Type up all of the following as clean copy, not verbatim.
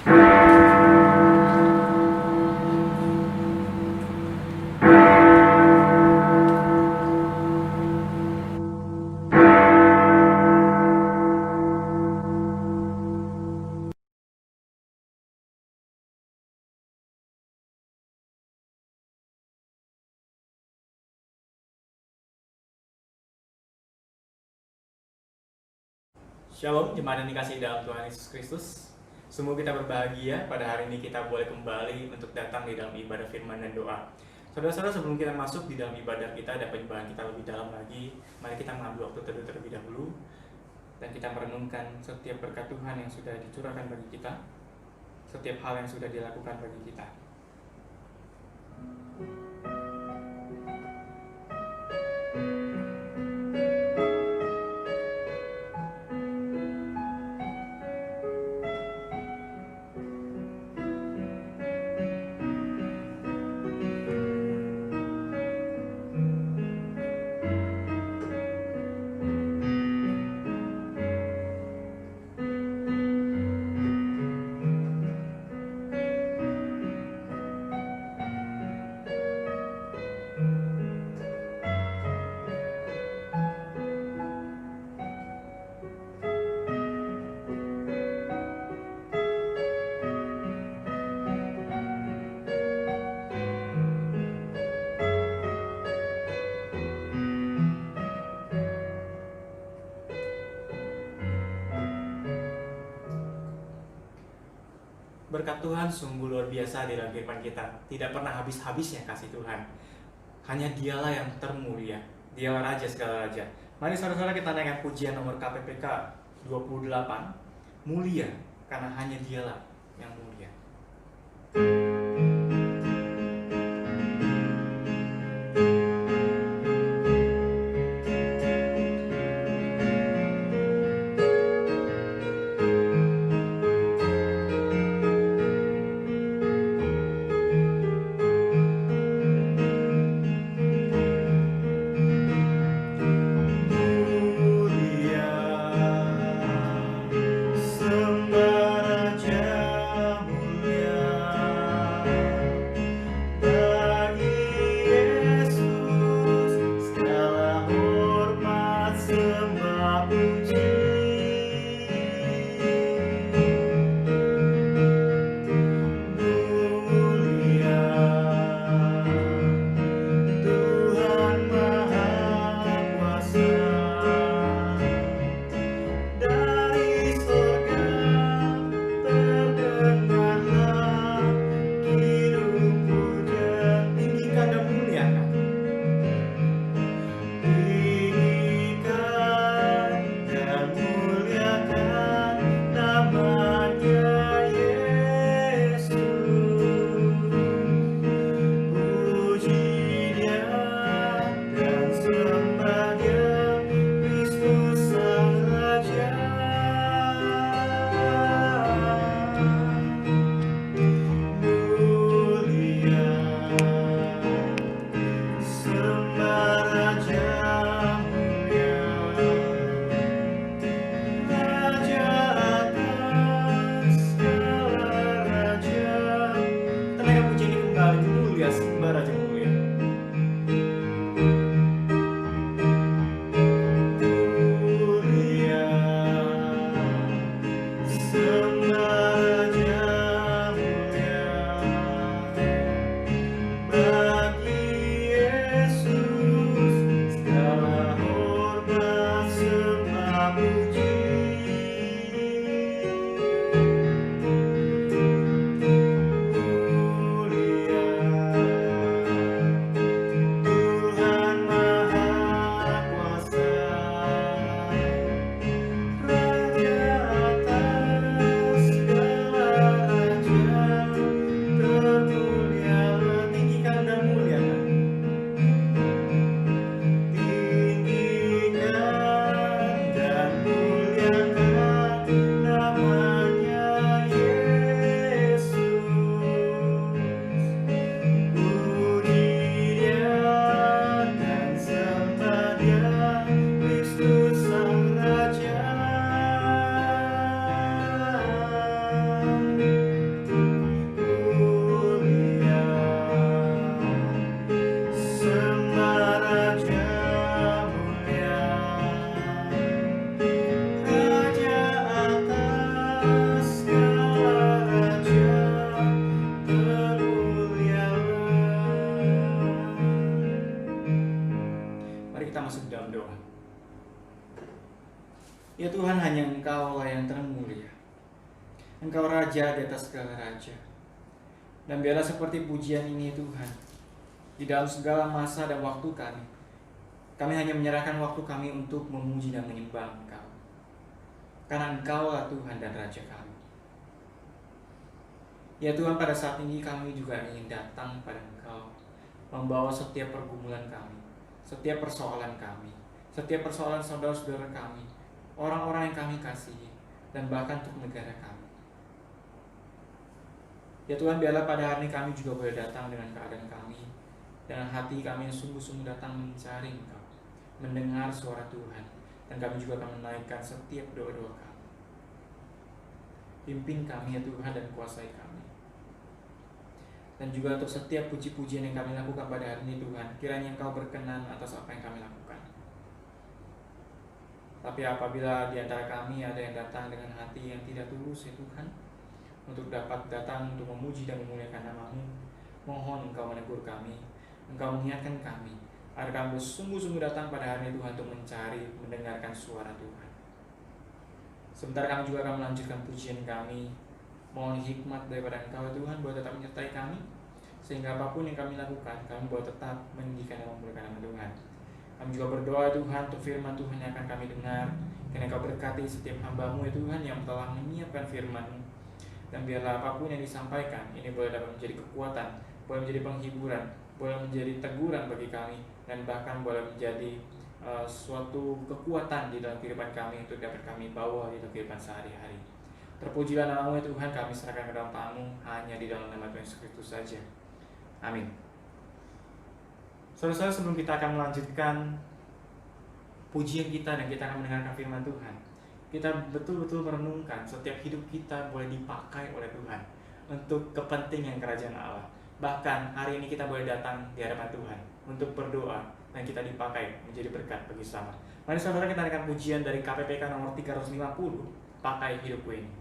Shalom, jemaat yang dikasihi dalam Tuhan Yesus Kristus. Semoga kita berbahagia pada hari ini kita boleh kembali untuk datang di dalam ibadah firman dan doa. Saudara-saudara, sebelum kita masuk di dalam ibadah kita, ada penyembahan kita lebih dalam lagi. Mari kita mengambil waktu teduh terlebih dahulu dan kita merenungkan setiap berkat Tuhan yang sudah dicurahkan bagi kita, setiap hal yang sudah dilakukan bagi kita. Berkat Tuhan sungguh luar biasa di dalam firman kita. Tidak pernah habis-habisnya kasih Tuhan. Hanya Dialah yang termulia. Dialah Raja segala Raja. Mari saudara-saudara kita naikkan pujian nomor KPPK 28. Mulia, karena hanya Dialah yang mulia. Sembah Raja Ya Tuhan, hanya Engkau lah yang termulia. Engkau Raja di atas segala raja. Dan biarlah seperti pujian ini Tuhan, di dalam segala masa dan waktu kami hanya menyerahkan waktu kami untuk memuji dan menyembah Engkau. Karena Engkau lah Tuhan dan Raja kami. Ya Tuhan, pada saat ini kami juga ingin datang pada Engkau, membawa setiap pergumulan kami, setiap persoalan kami, setiap persoalan saudara-saudara kami, orang-orang yang kami kasihi, dan bahkan untuk negara kami. Ya Tuhan, biarlah pada hari ini kami juga boleh datang dengan keadaan kami, dengan hati kami yang sungguh-sungguh datang mencari Engkau, mendengar suara Tuhan, dan kami juga akan menaikkan setiap doa-doa kami. Pimpin kami ya Tuhan, dan kuasai kami. Dan juga untuk setiap puji-pujian yang kami lakukan pada hari ini Tuhan, kiranya Engkau berkenan atas apa yang kami lakukan. Tapi apabila di antara kami ada yang datang dengan hati yang tidak tulus ya Tuhan, untuk dapat datang untuk memuji dan memuliakan nama-Mu, mohon Engkau menegur kami, Engkau mengingatkan kami, agar kami sungguh-sungguh datang pada hari ini Tuhan untuk mencari, mendengarkan suara Tuhan. Sebentar kami juga akan melanjutkan pujian kami. Mohon hikmat daripada Engkau Tuhan, boleh tetap menyertai kami, sehingga apapun yang kami lakukan, kami boleh tetap meninggikan dan memuliakan nama Tuhan. Kami juga berdoa Tuhan untuk firman Tuhan yang akan kami dengar, karena Engkau berkati setiap hamba-Mu ya Tuhan yang telah menyiapkan firman-Mu. Dan biarlah apapun yang disampaikan, ini boleh dapat menjadi kekuatan, boleh menjadi penghiburan, boleh menjadi teguran bagi kami, dan bahkan boleh menjadi suatu kekuatan di dalam kehidupan kami untuk dapat kami bawa di dalam kehidupan sehari-hari. Terpujilah nama-Mu ya Tuhan, kami serahkan ke dalam tangan-Mu, hanya di dalam nama Tuhan Yesus Kristus saja. Amin. Saudara-saudara, sebelum kita akan melanjutkan pujian kita dan kita akan mendengarkan firman Tuhan, kita betul-betul merenungkan setiap hidup kita boleh dipakai oleh Tuhan untuk kepentingan kerajaan Allah. Bahkan hari ini kita boleh datang di hadapan Tuhan untuk berdoa dan kita dipakai menjadi berkat bagi sesama. Mari saudara, kita dengarkan pujian dari KPPK nomor 350, Pakai Hidupku Ini.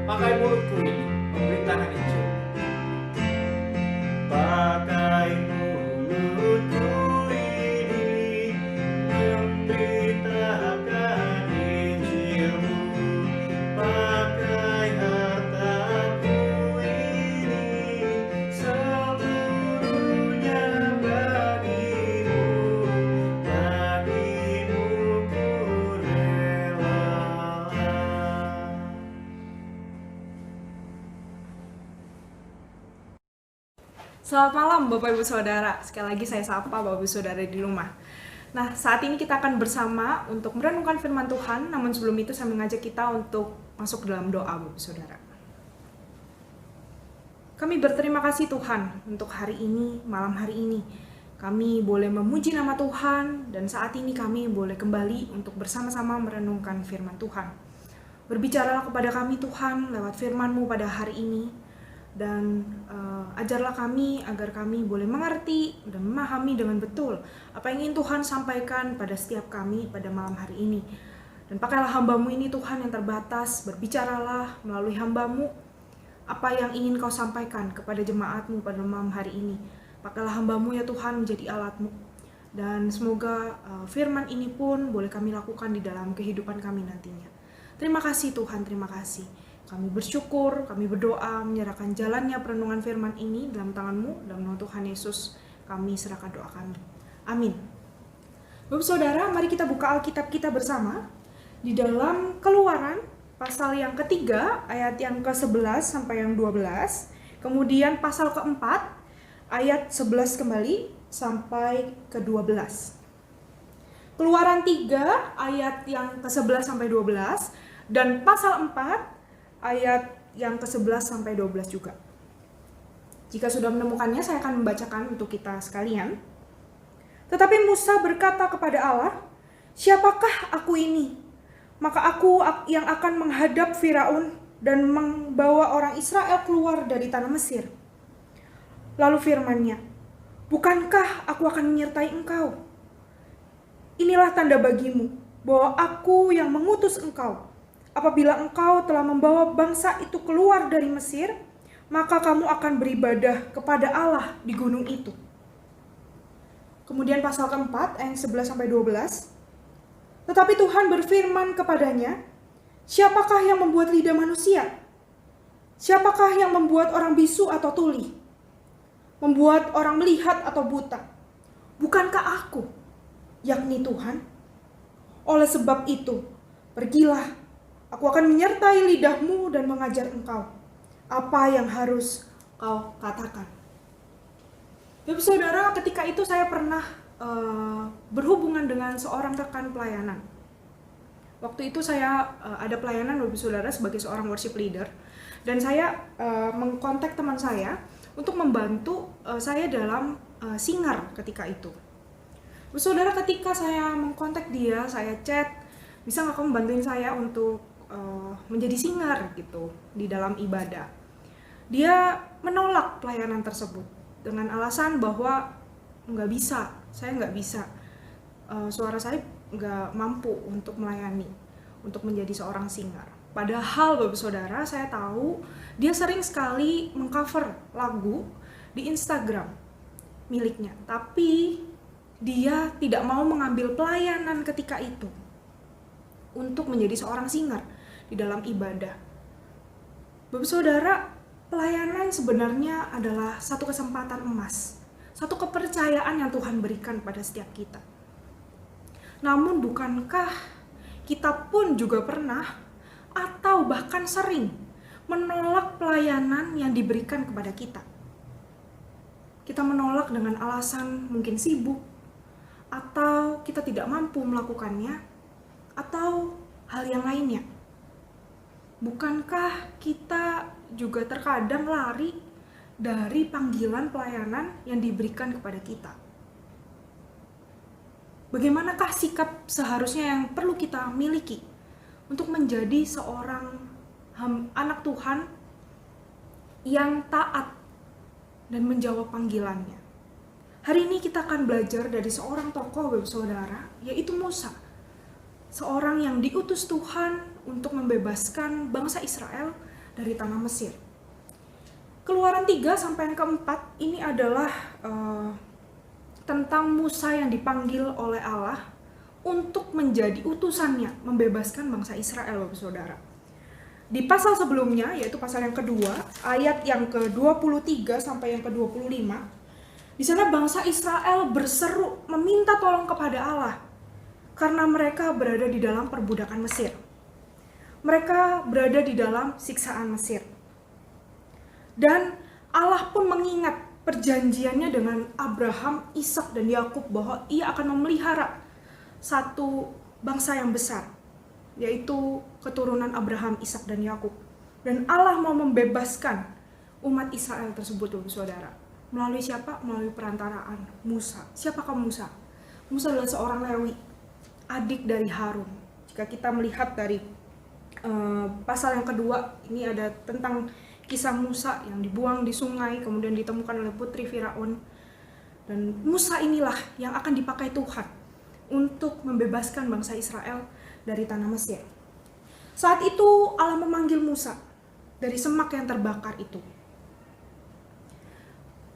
Pakai mulutku ini memberitakan Injil. Pakai mulutku ini memberitakan Injil-Mu. Pakai hartaku ini seluruhnya bagimu. Bagimu ku rela. Selamat malam Bapak Ibu Saudara. Sekali lagi saya sapa Bapak Ibu Saudara di rumah. Nah, saat ini kita akan bersama untuk merenungkan firman Tuhan. Namun sebelum itu saya mengajak kita untuk masuk ke dalam doa Bapak Ibu Saudara. Kami berterima kasih Tuhan untuk hari ini, malam hari ini. Kami boleh memuji nama Tuhan dan saat ini kami boleh kembali untuk bersama-sama merenungkan firman Tuhan. Berbicaralah kepada kami Tuhan lewat firman-Mu pada hari ini. Dan ajarlah kami agar kami boleh mengerti dan memahami dengan betul apa yang ingin Tuhan sampaikan pada setiap kami pada malam hari ini. Dan pakailah hamba-Mu ini Tuhan yang terbatas, berbicaralah melalui hamba-Mu apa yang ingin Kau sampaikan kepada jemaat-Mu pada malam hari ini. Pakailah hamba-Mu ya Tuhan menjadi alat-Mu. Dan semoga firman ini pun boleh kami lakukan di dalam kehidupan kami nantinya. Terima kasih Tuhan, terima kasih. Kami bersyukur, kami berdoa, menyerahkan jalannya perenungan firman ini dalam tangan-Mu, dalam nama Tuhan Yesus, kami serahkan doa kami. Amin. Bapak Saudara, mari kita buka Alkitab kita bersama di dalam Keluaran pasal yang ketiga ayat yang ke-11 sampai yang 12, kemudian pasal keempat ayat 11 kembali sampai ke-12. Keluaran 3 ayat yang ke-11 sampai 12 dan pasal 4 ayat yang ke-11 sampai 12 juga. Jika sudah menemukannya, saya akan membacakan untuk kita sekalian. Tetapi Musa berkata kepada Allah, "Siapakah aku ini? Maka aku yang akan menghadap Firaun dan membawa orang Israel keluar dari tanah Mesir." Lalu firman-Nya, "Bukankah aku akan menyertai engkau? Inilah tanda bagimu bahwa aku yang mengutus engkau. Apabila engkau telah membawa bangsa itu keluar dari Mesir, maka kamu akan beribadah kepada Allah di gunung itu." Kemudian pasal keempat ayat 11 sampai 12. Tetapi Tuhan berfirman kepadanya, "Siapakah yang membuat lidah manusia? Siapakah yang membuat orang bisu atau tuli? Membuat orang melihat atau buta? Bukankah aku, yakni Tuhan? Oleh sebab itu, pergilah, aku akan menyertai lidahmu dan mengajar engkau apa yang harus kau katakan." Bapak Saudara, ketika itu saya pernah berhubungan dengan seorang rekan pelayanan. Waktu itu saya ada pelayanan Bapak Saudara sebagai seorang worship leader, dan saya mengkontak teman saya untuk membantu saya dalam singar ketika itu. Bapak Saudara, ketika saya mengkontak dia, saya chat, "Bisa nggak kamu bantuin saya untuk menjadi singar gitu di dalam ibadah?" Dia menolak pelayanan tersebut dengan alasan bahwa nggak bisa, saya nggak bisa, suara saya nggak mampu untuk melayani, untuk menjadi seorang singer. Padahal Bapak Saudara, saya tahu dia sering sekali mengcover lagu di Instagram miliknya, tapi dia tidak mau mengambil pelayanan ketika itu untuk menjadi seorang singer di dalam ibadah. Bapak Saudara, pelayanan sebenarnya adalah satu kesempatan emas, satu kepercayaan yang Tuhan berikan pada setiap kita. Namun bukankah kita pun juga pernah atau bahkan sering menolak pelayanan yang diberikan kepada kita? Kita menolak dengan alasan mungkin sibuk, atau kita tidak mampu melakukannya, atau hal yang lainnya. Bukankah kita juga terkadang lari dari panggilan pelayanan yang diberikan kepada kita? Bagaimanakah sikap seharusnya yang perlu kita miliki untuk menjadi seorang anak Tuhan yang taat dan menjawab panggilannya? Hari ini kita akan belajar dari seorang tokoh, Bapak Saudara, yaitu Musa. Seorang yang diutus Tuhan untuk membebaskan bangsa Israel dari tanah Mesir. Keluaran 3 sampai yang keempat ini adalah tentang Musa yang dipanggil oleh Allah untuk menjadi utusannya membebaskan bangsa Israel, Bapak Saudara. Di pasal sebelumnya, yaitu pasal yang kedua, ayat yang ke-23 sampai yang ke-25, di sana bangsa Israel berseru meminta tolong kepada Allah karena mereka berada di dalam perbudakan Mesir. Mereka berada di dalam siksaan Mesir. Dan Allah pun mengingat perjanjiannya dengan Abraham, Ishak, dan Yakub bahwa ia akan memelihara satu bangsa yang besar, yaitu keturunan Abraham, Ishak, dan Yakub. Dan Allah mau membebaskan umat Israel tersebut, Bapak Saudara. Melalui siapa? Melalui perantaraan Musa. Siapakah Musa? Musa adalah seorang Lewi, adik dari Harun. Jika kita melihat dari pasal yang kedua, ini ada tentang kisah Musa yang dibuang di sungai, kemudian ditemukan oleh putri Firaun. Dan Musa inilah yang akan dipakai Tuhan untuk membebaskan bangsa Israel dari tanah Mesir. Saat itu Allah memanggil Musa dari semak yang terbakar itu.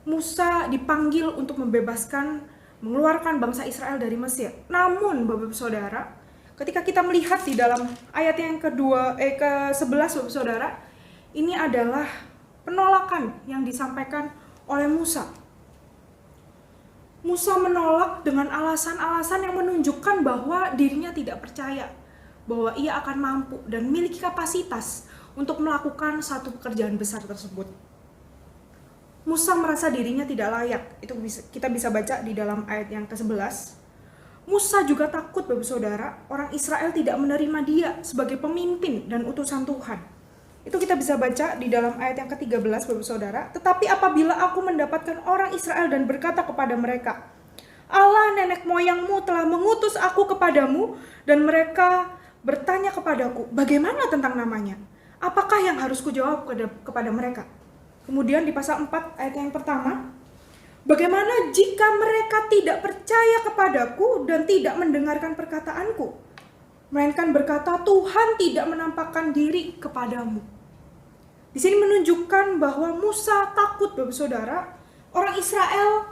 Musa dipanggil untuk membebaskan, mengeluarkan bangsa Israel dari Mesir. Namun Bapak Saudara, ketika kita melihat di dalam ayat yang ke-11, Bapak Saudara, ini adalah penolakan yang disampaikan oleh Musa. Musa menolak dengan alasan-alasan yang menunjukkan bahwa dirinya tidak percaya bahwa ia akan mampu dan memiliki kapasitas untuk melakukan satu pekerjaan besar tersebut. Musa merasa dirinya tidak layak. Itu kita bisa baca di dalam ayat yang ke-11. Musa juga takut, Bapak Saudara, orang Israel tidak menerima dia sebagai pemimpin dan utusan Tuhan. Itu kita bisa baca di dalam ayat yang ke-13, Bapak Saudara. Tetapi apabila aku mendapatkan orang Israel dan berkata kepada mereka, Allah nenek moyangmu telah mengutus aku kepadamu, dan mereka bertanya kepadaku, bagaimana tentang namanya? Apakah yang harus kujawab kepada mereka? Kemudian di pasal 4 ayat yang pertama, bagaimana jika mereka tidak percaya kepadaku dan tidak mendengarkan perkataanku, melainkan berkata, Tuhan tidak menampakkan diri kepadamu. Di sini menunjukkan bahwa Musa takut, Bapak Saudara, orang Israel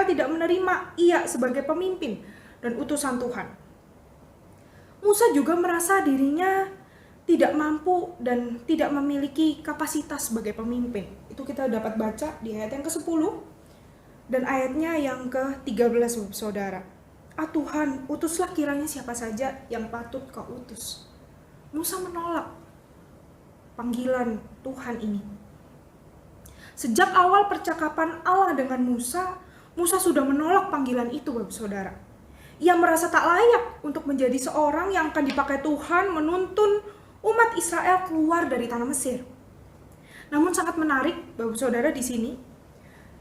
tidak menerima ia sebagai pemimpin dan utusan Tuhan. Musa juga merasa dirinya tidak mampu dan tidak memiliki kapasitas sebagai pemimpin. Itu kita dapat baca di ayat yang ke-10 dan ayatnya yang ke-13, Saudara. Tuhan, utuslah kiranya siapa saja yang patut kau utus. Musa menolak panggilan Tuhan ini. Sejak awal percakapan Allah dengan Musa, Musa sudah menolak panggilan itu, Bapak Saudara. Ia merasa tak layak untuk menjadi seorang yang akan dipakai Tuhan menuntun umat Israel keluar dari tanah Mesir. Namun sangat menarik, Bapak Saudara, di sini,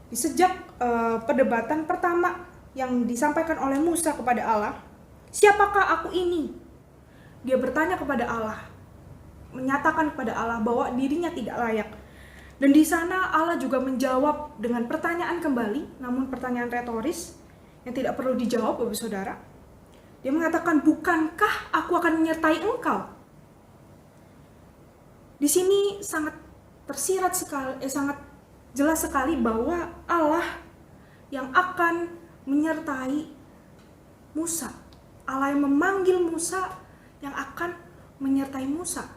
di sejak perdebatan pertama yang disampaikan oleh Musa kepada Allah, siapakah aku ini? Dia bertanya kepada Allah, menyatakan kepada Allah bahwa dirinya tidak layak. Dan di sana Allah juga menjawab dengan pertanyaan kembali, namun pertanyaan retoris yang tidak perlu dijawab, Bapak Saudara. Dia mengatakan, bukankah aku akan menyertai engkau? Di sini sangat tersirat sekali, sangat jelas sekali bahwa Allah yang akan menyertai Musa. Allah yang memanggil Musa yang akan menyertai Musa.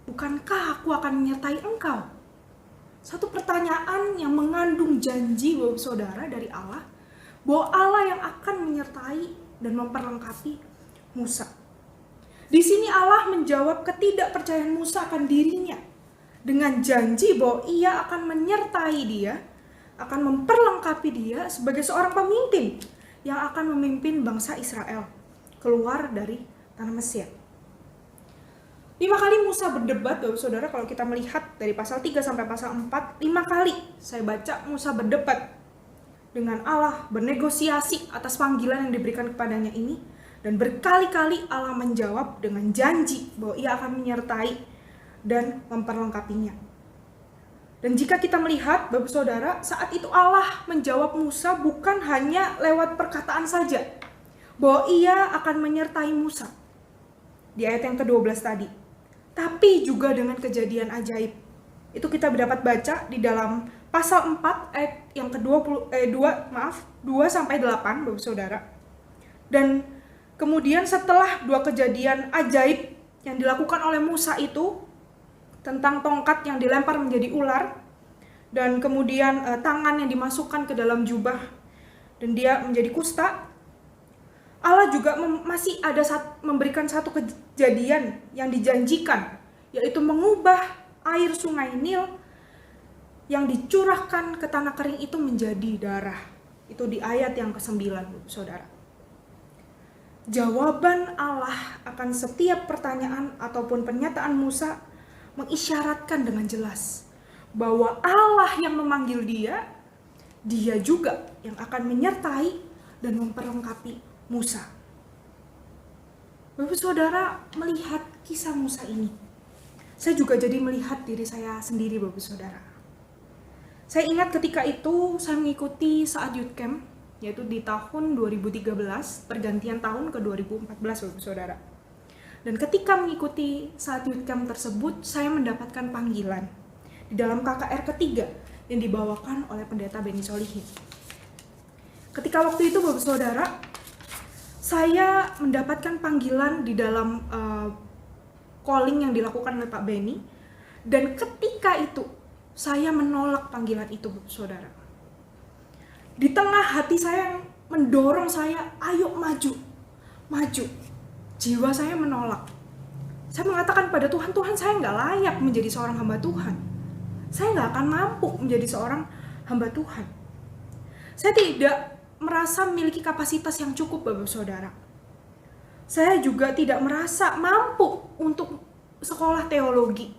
Bukankah aku akan menyertai engkau? Satu pertanyaan yang mengandung janji, Bapak Saudara, dari Allah, bahwa Allah yang akan menyertai dan memperlengkapi Musa. Di sini Allah menjawab ketidakpercayaan Musa akan dirinya dengan janji bahwa ia akan menyertai dia, akan memperlengkapi dia sebagai seorang pemimpin yang akan memimpin bangsa Israel keluar dari tanah Mesir. 5 kali Musa berdebat, Bapak Saudara, kalau kita melihat dari pasal 3 sampai pasal 4, 5 kali saya baca Musa berdebat dengan Allah, bernegosiasi atas panggilan yang diberikan kepadanya ini. Dan berkali-kali Allah menjawab dengan janji bahwa ia akan menyertai dan memperlengkapinya. Dan jika kita melihat, Bapak Saudara, saat itu Allah menjawab Musa bukan hanya lewat perkataan saja, bahwa ia akan menyertai Musa di ayat yang ke-12 tadi, tapi juga dengan kejadian ajaib. Itu kita dapat baca di dalam pasal 4 ayat yang ke-2 sampai 8, Bapak Saudara. Dan kemudian setelah 2 kejadian ajaib yang dilakukan oleh Musa itu, tentang tongkat yang dilempar menjadi ular, dan kemudian tangan yang dimasukkan ke dalam jubah dan dia menjadi kusta, Allah juga masih ada memberikan satu kejadian yang dijanjikan, yaitu mengubah air sungai Nil yang dicurahkan ke tanah kering itu menjadi darah. Itu di ayat yang ke-9, Saudara. Jawaban Allah akan setiap pertanyaan ataupun pernyataan Musa mengisyaratkan dengan jelas bahwa Allah yang memanggil dia juga yang akan menyertai dan memperlengkapi Musa. Bapak Saudara melihat kisah Musa ini, saya juga jadi melihat diri saya sendiri, Bapak Saudara. Saya ingat ketika itu saya mengikuti saat youth camp, yaitu di tahun 2013, pergantian tahun ke 2014, Bapak Saudara. Dan ketika mengikuti saat youth camp tersebut, saya mendapatkan panggilan di dalam KKR ketiga yang dibawakan oleh pendeta Benny Solihin. Ketika waktu itu, Bapak Saudara, saya mendapatkan panggilan di dalam calling yang dilakukan oleh Pak Benny, dan ketika itu saya menolak panggilan itu, Bapak Saudara. Di tengah hati saya yang mendorong saya, ayo maju, maju. Jiwa saya menolak. Saya mengatakan pada Tuhan, Tuhan, saya nggak layak menjadi seorang hamba Tuhan. Saya nggak akan mampu menjadi seorang hamba Tuhan. Saya tidak merasa memiliki kapasitas yang cukup, Bapak Saudara. Saya juga tidak merasa mampu untuk sekolah teologi.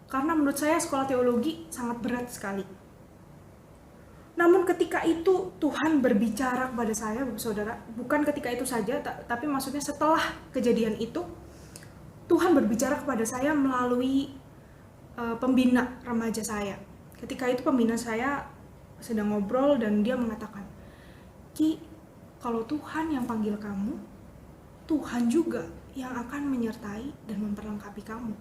Karena menurut saya sekolah teologi sangat berat sekali. Namun ketika itu Tuhan berbicara kepada saya, Bapak Saudara. Bukan ketika itu saja, tapi maksudnya setelah kejadian itu, Tuhan berbicara kepada saya melalui pembina remaja saya. Ketika itu pembina saya sedang ngobrol dan dia mengatakan, Ki, kalau Tuhan yang panggil kamu, Tuhan juga yang akan menyertai dan memperlengkapi kamu.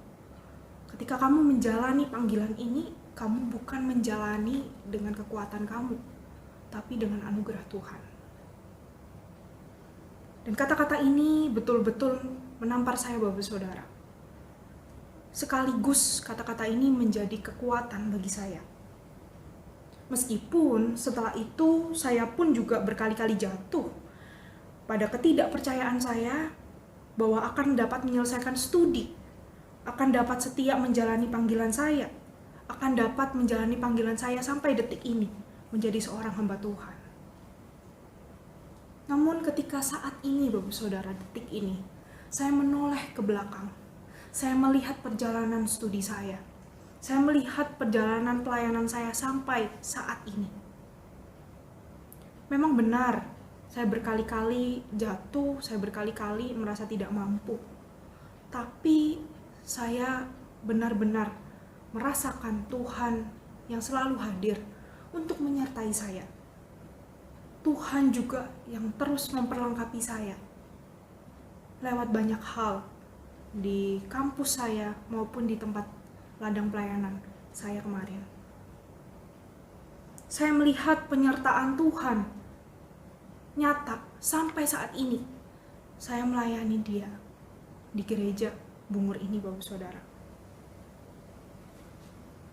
Ketika kamu menjalani panggilan ini, kamu bukan menjalani dengan kekuatan kamu, tapi dengan anugerah Tuhan. Dan kata-kata ini betul-betul menampar saya, Bapak Saudara. Sekaligus kata-kata ini menjadi kekuatan bagi saya. Meskipun setelah itu saya pun juga berkali-kali jatuh pada ketidakpercayaan saya bahwa akan dapat menyelesaikan studi, akan dapat setia menjalani panggilan saya, akan dapat menjalani panggilan saya sampai detik ini menjadi seorang hamba Tuhan. Namun ketika saat ini, Bapak Saudara, detik ini, saya menoleh ke belakang. Saya melihat perjalanan studi saya. Saya melihat perjalanan pelayanan saya sampai saat ini. Memang benar, saya berkali-kali jatuh, saya berkali-kali merasa tidak mampu. Tapi saya benar-benar merasakan Tuhan yang selalu hadir untuk menyertai saya. Tuhan juga yang terus memperlengkapi saya lewat banyak hal di kampus saya maupun di tempat ladang pelayanan saya kemarin. Saya melihat penyertaan Tuhan nyata sampai saat ini. Saya melayani Dia di gereja Bungur ini, Bapak Saudara.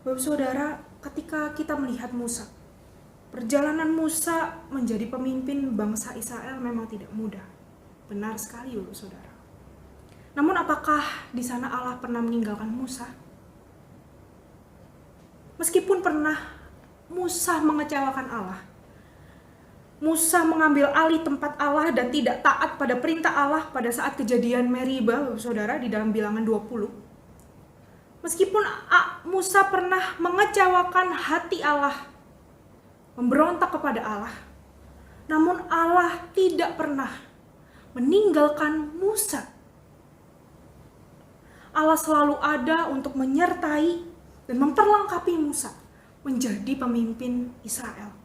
Bapak Saudara, ketika kita melihat Musa, perjalanan Musa menjadi pemimpin bangsa Israel memang tidak mudah. Benar sekali, Bapak Saudara. Namun apakah di sana Allah pernah meninggalkan Musa? Meskipun pernah Musa mengecewakan Allah, Musa mengambil alih tempat Allah dan tidak taat pada perintah Allah pada saat kejadian Meribah, Bapak Saudara, di dalam Bilangan 20. Meskipun Musa pernah mengecewakan hati Allah, memberontak kepada Allah, namun Allah tidak pernah meninggalkan Musa. Allah selalu ada untuk menyertai dan memperlengkapi Musa menjadi pemimpin Israel.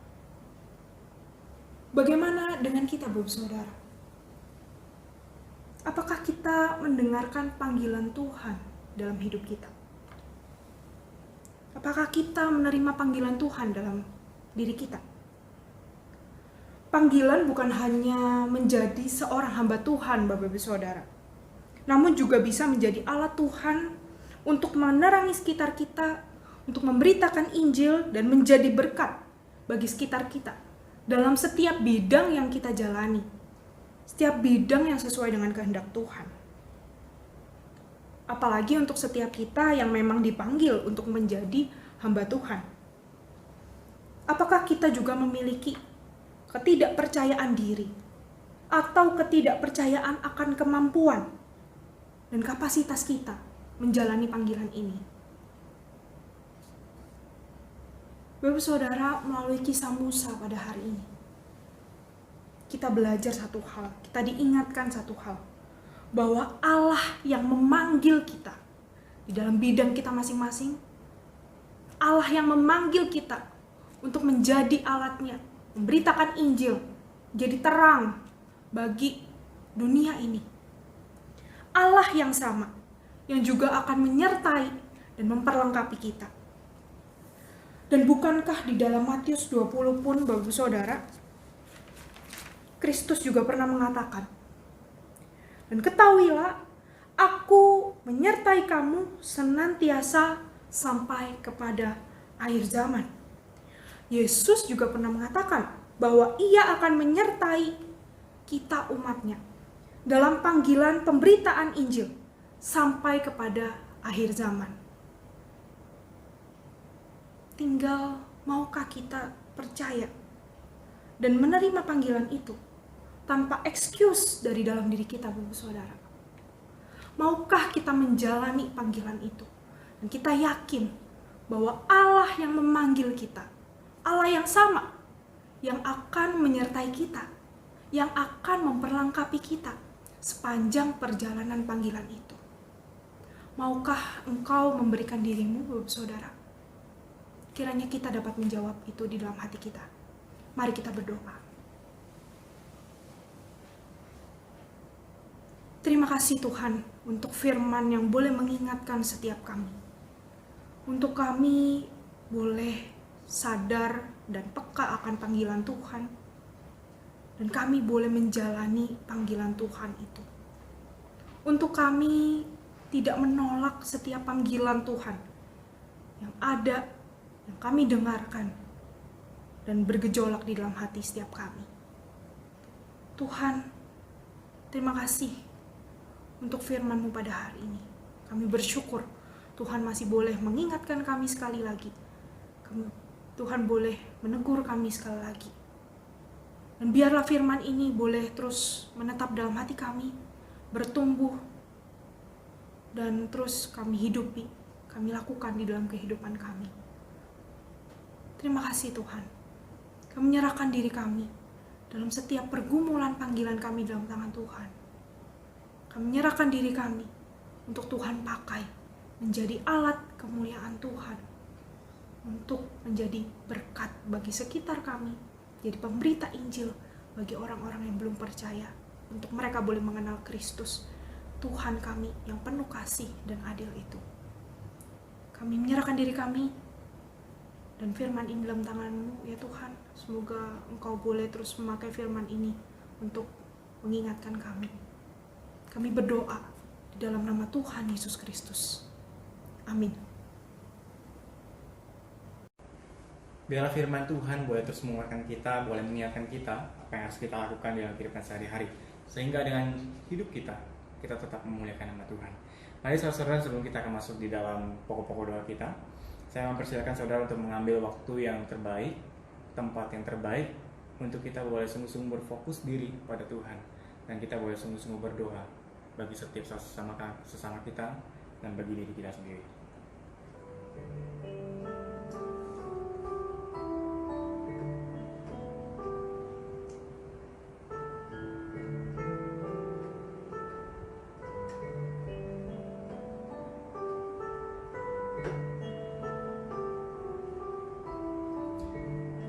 Bagaimana dengan kita, Bapak Saudara? Apakah kita mendengarkan panggilan Tuhan dalam hidup kita? Apakah kita menerima panggilan Tuhan dalam diri kita? Panggilan bukan hanya menjadi seorang hamba Tuhan, Bapak-Ibu Saudara, namun juga bisa menjadi alat Tuhan untuk menerangi sekitar kita, untuk memberitakan Injil dan menjadi berkat bagi sekitar kita dalam setiap bidang yang kita jalani, setiap bidang yang sesuai dengan kehendak Tuhan. Apalagi untuk setiap kita yang memang dipanggil untuk menjadi hamba Tuhan. Apakah kita juga memiliki ketidakpercayaan diri atau ketidakpercayaan akan kemampuan dan kapasitas kita menjalani panggilan ini? Bapak Saudara, melalui kisah Musa pada hari ini, kita belajar satu hal, kita diingatkan satu hal, bahwa Allah yang memanggil kita di dalam bidang kita masing-masing, Allah yang memanggil kita untuk menjadi alatnya, memberitakan Injil, jadi terang bagi dunia ini. Allah yang sama, yang juga akan menyertai dan memperlengkapi kita. Dan bukankah di dalam Matius 20 pun, Bapak Saudara, Kristus juga pernah mengatakan, dan ketahuilah, aku menyertai kamu senantiasa sampai kepada akhir zaman. Yesus juga pernah mengatakan bahwa Ia akan menyertai kita umatnya dalam panggilan pemberitaan Injil sampai kepada akhir zaman. Tinggal maukah kita percaya dan menerima panggilan itu tanpa excuse dari dalam diri kita, Bapak Saudara. Maukah kita menjalani panggilan itu dan kita yakin bahwa Allah yang memanggil kita, Allah yang sama, yang akan menyertai kita, yang akan memperlengkapi kita sepanjang perjalanan panggilan itu. Maukah engkau memberikan dirimu, Bapak Saudara? Kiranya kita dapat menjawab itu di dalam hati kita. Mari kita berdoa. Terima kasih Tuhan untuk firman yang boleh mengingatkan setiap kami. Untuk kami boleh sadar dan peka akan panggilan Tuhan. Dan kami boleh menjalani panggilan Tuhan itu. Untuk kami tidak menolak setiap panggilan Tuhan yang ada, yang kami dengarkan, dan bergejolak di dalam hati setiap kami. Tuhan, terima kasih untuk firman-Mu pada hari ini. Kami bersyukur Tuhan masih boleh mengingatkan kami sekali lagi. Tuhan boleh menegur kami sekali lagi. Dan biarlah firman ini boleh terus menetap dalam hati kami, bertumbuh, dan terus kami hidupi, kami lakukan di dalam kehidupan kami. Terima kasih Tuhan. Kami menyerahkan diri kami dalam setiap pergumulan panggilan kami dalam tangan Tuhan. Kami menyerahkan diri kami untuk Tuhan pakai menjadi alat kemuliaan Tuhan, untuk menjadi berkat bagi sekitar kami, jadi pemberita Injil bagi orang-orang yang belum percaya, untuk mereka boleh mengenal Kristus, Tuhan kami yang penuh kasih dan adil itu. Kami menyerahkan diri kami dan firman ini dalam tangan-Mu ya Tuhan. Semoga Engkau boleh terus memakai firman ini untuk mengingatkan kami. Kami berdoa di dalam nama Tuhan Yesus Kristus. Amin. Biarlah firman Tuhan boleh terus menguatkan kita, boleh mengingatkan kita apa yang harus kita lakukan dalam kehidupan sehari-hari. Sehingga dengan hidup kita tetap memuliakan nama Tuhan. Mari saudara-saudara, sebelum kita akan masuk di dalam pokok-pokok doa kita, saya mempersilakan saudara untuk mengambil waktu yang terbaik, tempat yang terbaik, untuk kita boleh sungguh-sungguh berfokus diri pada Tuhan. Dan kita boleh sungguh-sungguh berdoa bagi setiap sesama kita dan bagi diri kita sendiri.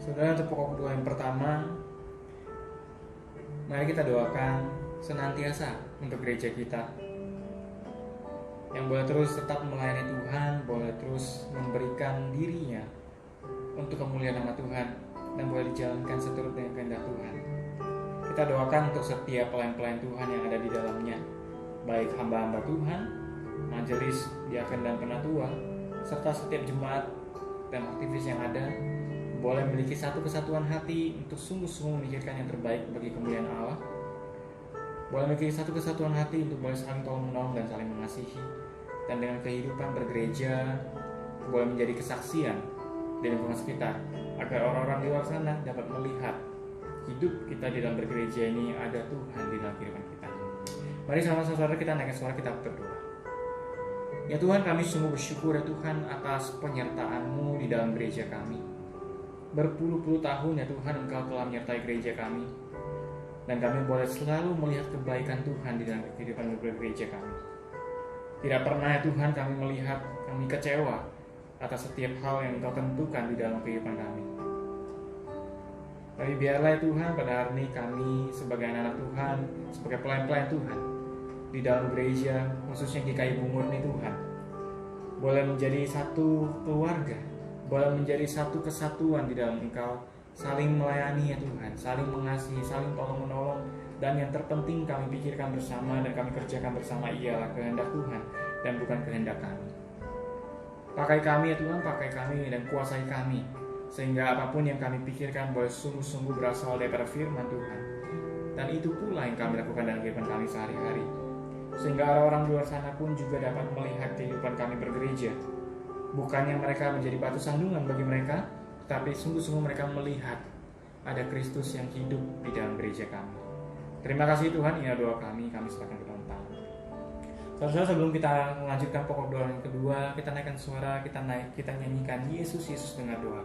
Saudara, untuk pokok doa yang pertama, mari kita doakan senantiasa untuk gereja kita, yang boleh terus tetap melayani Tuhan, boleh terus memberikan dirinya untuk kemuliaan nama Tuhan, dan boleh dijalankan seturut dengan kehendak Tuhan. Kita doakan untuk setiap pelayan-pelayan Tuhan yang ada di dalamnya, baik hamba-hamba Tuhan, majelis, diaken dan penatua, serta setiap jemaat dan aktivis yang ada, boleh memiliki satu kesatuan hati untuk sungguh-sungguh memikirkan yang terbaik bagi kemuliaan Allah. Boleh memiliki satu kesatuan hati untuk boleh saling tolong-menolong dan saling mengasihi. Dan dengan kehidupan bergereja, boleh menjadi kesaksian di lingkungan sekitar, agar orang-orang di luar sana dapat melihat hidup kita di dalam bergereja ini ada Tuhan di dalam kehidupan kita. Mari sama saudara kita naikkan suara, kita berdoa. Ya Tuhan, kami sungguh bersyukur ya Tuhan atas penyertaan-Mu di dalam gereja kami. Berpuluh-puluh tahun ya Tuhan Engkau telah menyertai gereja kami, dan kami boleh selalu melihat kebaikan Tuhan di dalam kehidupan gereja kami. Tidak pernah ya Tuhan kami melihat kami kecewa atas setiap hal yang Engkau tentukan di dalam kehidupan kami. Tapi biarlah ya Tuhan pada hari ini kami sebagai anak Tuhan, sebagai pelayan-pelayan Tuhan di dalam gereja, khususnya GKI Murni Tuhan, boleh menjadi satu keluarga, boleh menjadi satu kesatuan di dalam Engkau, saling melayani ya Tuhan, saling mengasihi, saling tolong-menolong, dan yang terpenting kami pikirkan bersama dan kami kerjakan bersama ialah kehendak Tuhan dan bukan kehendak kami. Pakai kami ya Tuhan, pakai kami dan kuasai kami Sehingga apapun yang kami pikirkan boleh sungguh-sungguh berasal daripada firman Tuhan. Dan itu pula yang kami lakukan dalam kehidupan kami sehari-hari. Sehingga orang-orang di luar sana pun juga dapat melihat kehidupan kami bergereja. Bukannya mereka menjadi batu sandungan bagi mereka, tetapi sungguh-sungguh mereka melihat ada Kristus yang hidup di dalam gereja kami. Terima kasih Tuhan, ini doa kami serahkan ke dalam tangan. Saudara, sebelum kita melanjutkan pokok doa yang kedua, kita naikkan suara, kita nyanyikan Yesus, Yesus dengar doa.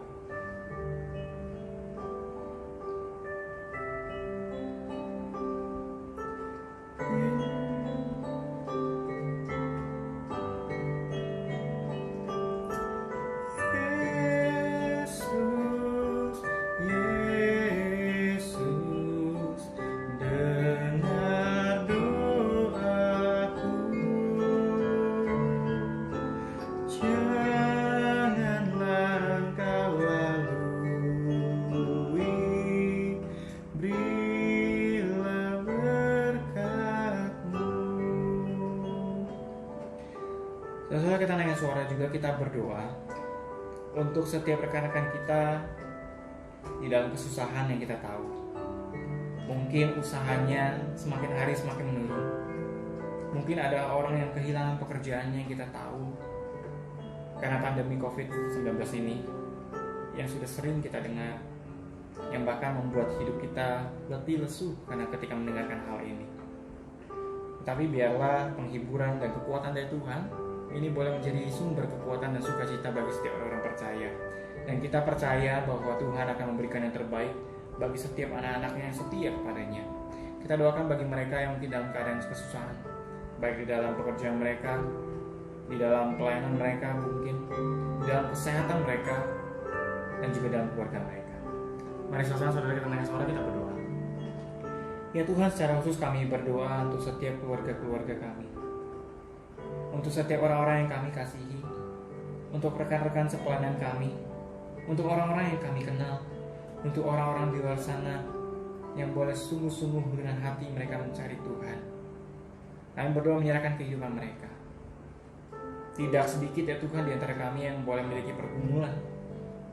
Setelah kita naikkan suara juga, kita berdoa untuk setiap rekan-rekan kita di dalam kesusahan yang kita tahu. Mungkin usahanya semakin hari semakin menurun. Mungkin ada orang yang kehilangan pekerjaannya yang kita tahu karena pandemi COVID-19 ini yang sudah sering kita dengar, yang bahkan membuat hidup kita letih lesu karena ketika mendengarkan hal ini. Tapi biarlah penghiburan dan kekuatan dari Tuhan ini boleh menjadi sumber kekuatan dan sukacita bagi setiap orang percaya. Dan kita percaya bahwa Tuhan akan memberikan yang terbaik bagi setiap anak-anaknya yang setia kepadanya. Kita doakan bagi mereka yang mungkin dalam keadaan kesusahan, baik di dalam pekerjaan mereka, di dalam pelayanan mereka mungkin, di dalam kesehatan mereka, dan juga dalam keluarga mereka. Mari saudara-saudara kita naikkan suara, kita berdoa. Ya Tuhan, secara khusus kami berdoa untuk setiap keluarga-keluarga kami, untuk setiap orang-orang yang kami kasihi, untuk rekan-rekan sepelayanan kami, untuk orang-orang yang kami kenal, untuk orang-orang di luar sana yang boleh sungguh-sungguh dengan hati mereka mencari Tuhan. Kami berdoa menyerahkan kehidupan mereka. Tidak sedikit ya Tuhan di antara kami yang boleh memiliki pergumulan,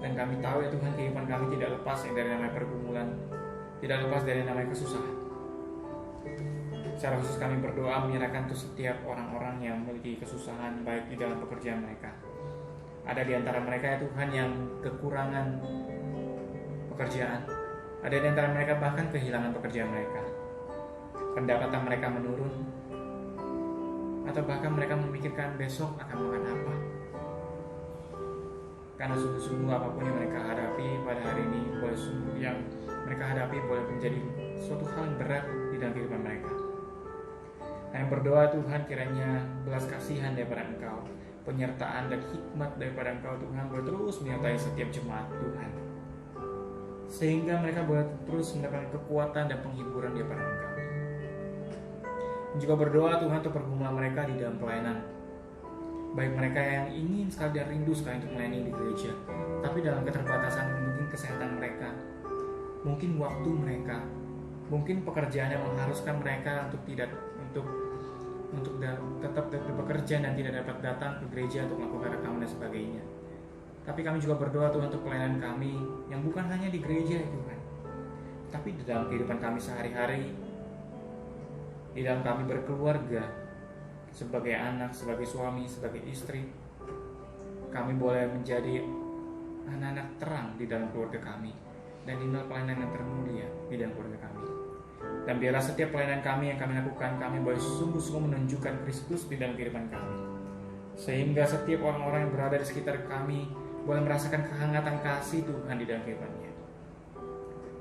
dan kami tahu ya Tuhan, kehidupan kami tidak lepas dari namanya pergumulan, tidak lepas dari namanya kesusahan. Secara khusus kami berdoa menyerahkan untuk setiap orang-orang yang memiliki kesusahan baik di dalam pekerjaan mereka. Ada di antara mereka ya Tuhan yang kekurangan pekerjaan. Ada di antara mereka bahkan kehilangan pekerjaan mereka. Pendapatan mereka menurun. Atau bahkan mereka memikirkan besok akan makan apa. Karena sungguh-sungguh apapun yang mereka hadapi pada hari ini, yang mereka hadapi boleh menjadi suatu hal yang berat di dalam kehidupan mereka. Kami berdoa Tuhan, kiranya belas kasihan daripada Engkau, penyertaan dan hikmat daripada Engkau Tuhan boleh terus menyertai setiap jemaat Tuhan, sehingga mereka boleh terus mendapatkan kekuatan dan penghiburan daripada Engkau. Juga berdoa Tuhan untuk pergumulan mereka di dalam pelayanan, baik mereka yang ingin sekali dan rindu sekali untuk melayani di gereja, tapi dalam keterbatasan mungkin kesehatan mereka, mungkin waktu mereka, mungkin pekerjaan yang mengharuskan mereka untuk tetap bekerja dan tidak dapat datang ke gereja untuk melakukan rekaman dan sebagainya. Tapi kami juga berdoa Tuhan untuk pelayanan kami yang bukan hanya di gereja ya Tuhan, tapi di dalam kehidupan kami sehari-hari, di dalam kami berkeluarga, sebagai anak, sebagai suami, sebagai istri. Kami boleh menjadi anak-anak terang di dalam keluarga kami, dan inilah pelayanan yang termulia di dalam keluarga kami. Dan biarlah setiap pelayanan kami yang kami lakukan, kami boleh sungguh-sungguh menunjukkan Kristus di dalam kehidupan kami, sehingga setiap orang-orang yang berada di sekitar kami boleh merasakan kehangatan kasih Tuhan di dalam kehidupannya.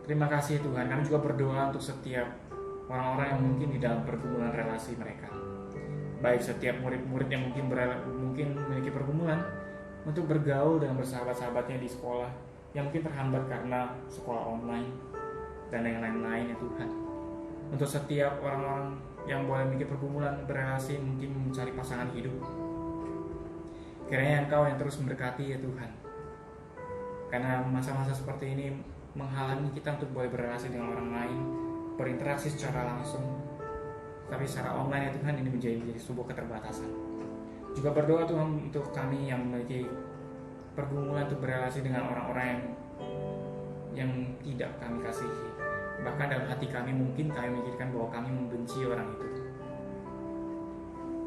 Terima kasih Tuhan. Kami juga berdoa untuk setiap orang-orang yang mungkin di dalam pergumulan relasi mereka, baik setiap murid-murid yang mungkin memiliki pergumulan untuk bergaul dengan bersahabat-sahabatnya di sekolah, yang mungkin terhambat karena sekolah online dan yang lain-lain ya Tuhan. Untuk setiap orang-orang yang boleh memiliki pergumulan berrelasi, mungkin mencari pasangan hidup, kiranya Engkau yang terus memberkati ya Tuhan. Karena masa-masa seperti ini menghalangi kita untuk boleh berrelasi dengan orang lain, berinteraksi secara langsung, tapi secara online ya Tuhan, ini menjadi sebuah keterbatasan. Juga berdoa Tuhan untuk kami yang memiliki pergumulan untuk berrelasi dengan orang-orang yang tidak kami kasihi. Bahkan dalam hati kami mungkin kami memikirkan bahwa kami membenci orang itu.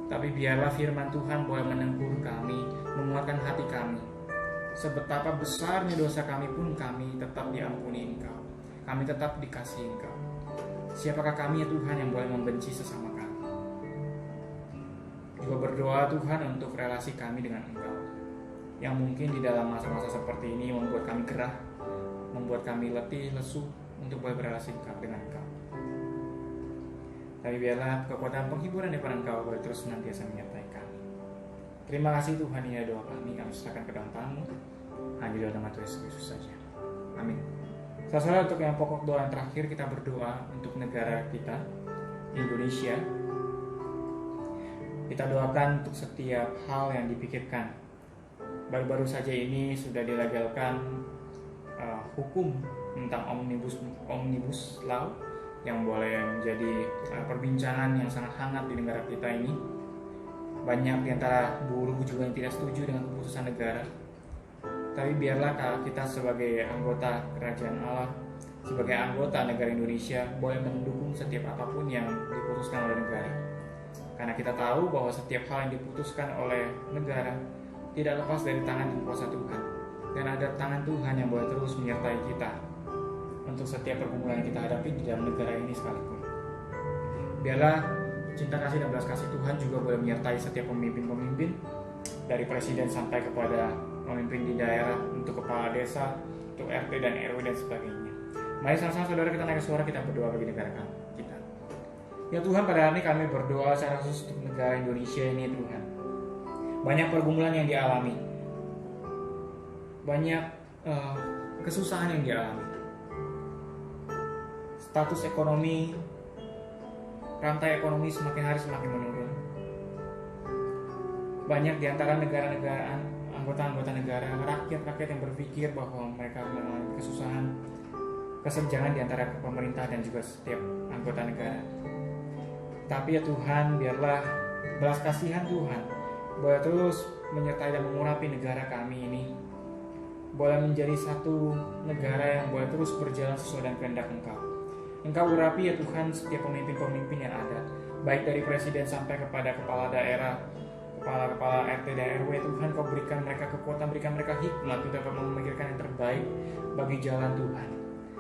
Tapi biarlah firman Tuhan boleh menegur kami, menguatkan hati kami. Sebetapa besarnya dosa kami pun kami tetap diampuni Engkau. Kami tetap dikasihi Engkau. Siapakah kami ya Tuhan yang boleh membenci sesama kami? Juga berdoa Tuhan untuk relasi kami dengan Engkau, yang mungkin di dalam masa-masa seperti ini membuat kami gerah, membuat kami letih, lesu untuk boleh berrelasi dengan Engkau. Tapi biarlah kekuatan penghiburan daripada Engkau boleh terus senantiasa menyertai kami. Terima kasih Tuhan, ini doa kami serahkan ke dalam tangan-Mu. Hanya di dalam nama Tuhan Yesus saja. Amin. Saudara, untuk yang pokok doa yang terakhir, kita berdoa untuk negara kita, Indonesia. Kita doakan untuk setiap hal yang dipikirkan. Baru-baru saja ini sudah dilegalkan hukum tentang omnibus law yang boleh menjadi perbincangan yang sangat hangat di negara kita ini. Banyak di antara buruh juga yang tidak setuju dengan keputusan negara. Tapi biarlah kita sebagai anggota kerajaan Allah, sebagai anggota negara Indonesia, boleh mendukung setiap apapun yang diputuskan oleh negara. Karena kita tahu bahwa setiap hal yang diputuskan oleh negara tidak lepas dari tangan dan kuasa Tuhan. Dan ada tangan Tuhan yang boleh terus menyertai kita untuk setiap pergumulan yang kita hadapi di dalam negara ini sekalipun. Biarlah cinta kasih dan belas kasih Tuhan juga boleh menyertai setiap pemimpin-pemimpin, dari presiden sampai kepada pemimpin di daerah, untuk kepala desa, untuk RT dan RW dan sebagainya. Mari sama-sama saudara kita naik suara, kita berdoa bagi negara kita. Ya Tuhan, pada hari ini kami berdoa secara khusus untuk negara Indonesia ini Tuhan. Banyak pergumulan yang dialami, banyak kesusahan yang dialami. Status ekonomi, rantai ekonomi semakin hari semakin menurun. Banyak di antara negara-negara, anggota-anggota negara, rakyat-rakyat yang berpikir bahwa mereka mengalami kesusahan, kesenjangan di antara pemerintah dan juga setiap anggota negara. Tapi ya Tuhan, biarlah belas kasihan Tuhan boleh terus menyertai dan mengurapi negara kami ini, boleh menjadi satu negara yang boleh terus berjalan sesuai dengan kehendak Engkau. Engkau urapi ya Tuhan setiap pemimpin-pemimpin yang ada, baik dari presiden sampai kepada kepala daerah, kepala-kepala RT dan RW. Tuhan, Kau berikan mereka kekuatan, berikan mereka hikmat untuk memikirkan yang terbaik bagi jalan Tuhan.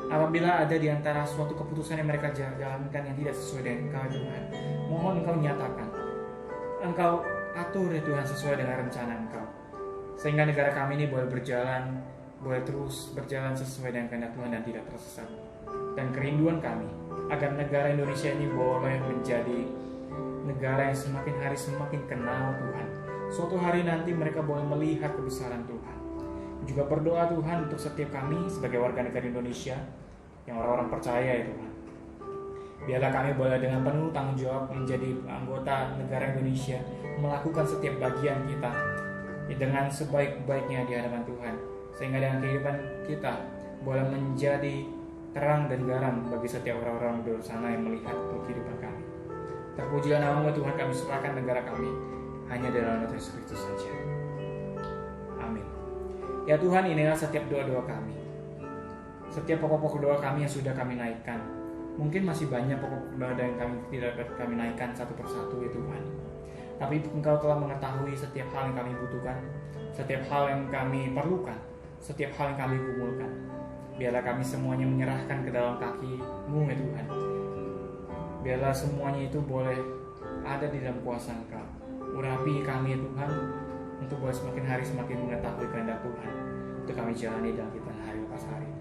Apabila ada di antara suatu keputusan yang mereka jalankan yang tidak sesuai dengan Engkau Tuhan, mohon Engkau nyatakan, Engkau atur ya Tuhan sesuai dengan rencana Engkau, sehingga negara kami ini boleh berjalan, boleh terus berjalan sesuai dengan kehendak Tuhan dan tidak tersesat. Dan kerinduan kami agar negara Indonesia ini boleh menjadi negara yang semakin hari semakin kenal Tuhan. Suatu hari nanti mereka boleh melihat kebesaran Tuhan. Juga berdoa Tuhan untuk setiap kami sebagai warga negara Indonesia yang orang-orang percaya ya Tuhan. Biarlah kami boleh dengan penuh tanggung jawab menjadi anggota negara Indonesia, melakukan setiap bagian kita dengan sebaik-baiknya di hadapan Tuhan, sehingga dengan kehidupan kita boleh menjadi terang dan garam bagi setiap orang-orang di luar sana yang melihat kehidupan kami. Terpujilah nama-Mu Tuhan, kami serahkan negara kami hanya dalam nama Yesus Kristus saja. Amin. Ya Tuhan, inilah setiap doa-doa kami, setiap pokok-pokok doa kami yang sudah kami naikkan. Mungkin masih banyak pokok doa yang tidak dapat kami naikkan satu persatu ya Tuhan. Tapi Engkau telah mengetahui setiap hal yang kami butuhkan, setiap hal yang kami perlukan, setiap hal yang kami gumulkan. Biarlah kami semuanya menyerahkan ke dalam kaki-Mu ya Tuhan. Biarlah semuanya itu boleh ada di dalam kuasa Engkau. Urapi kami ya Tuhan, untuk boleh semakin hari semakin mengetahui kehendak Tuhan, untuk kami jalani dalam kita hari lepas hari.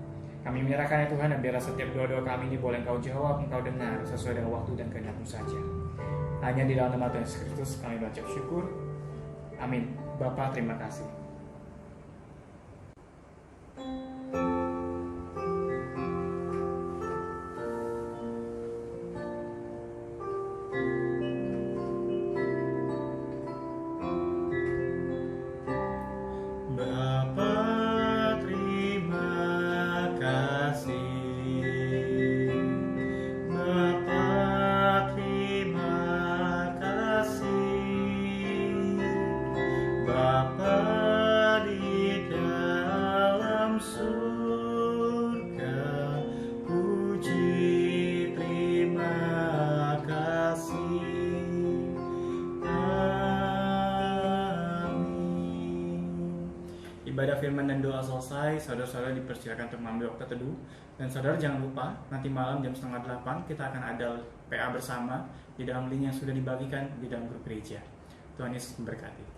Kami menyerahkan ya Tuhan, dan biarlah setiap doa-doa kami ini boleh Engkau jawab, Engkau dengar sesuai dengan waktu dan kehendak-Mu saja. Hanya di dalam nama Tuhan Yesus Kristus kami mengucap syukur. Amin. Bapa, terima kasih. Bapa ibadah firman dan doa selesai, saudara-saudara dipersilakan untuk mengambil waktu teduh. Dan saudara jangan lupa, nanti malam jam 7:30 kita akan ada PA bersama di dalam link yang sudah dibagikan di dalam grup gereja. Tuhan Yesus memberkati.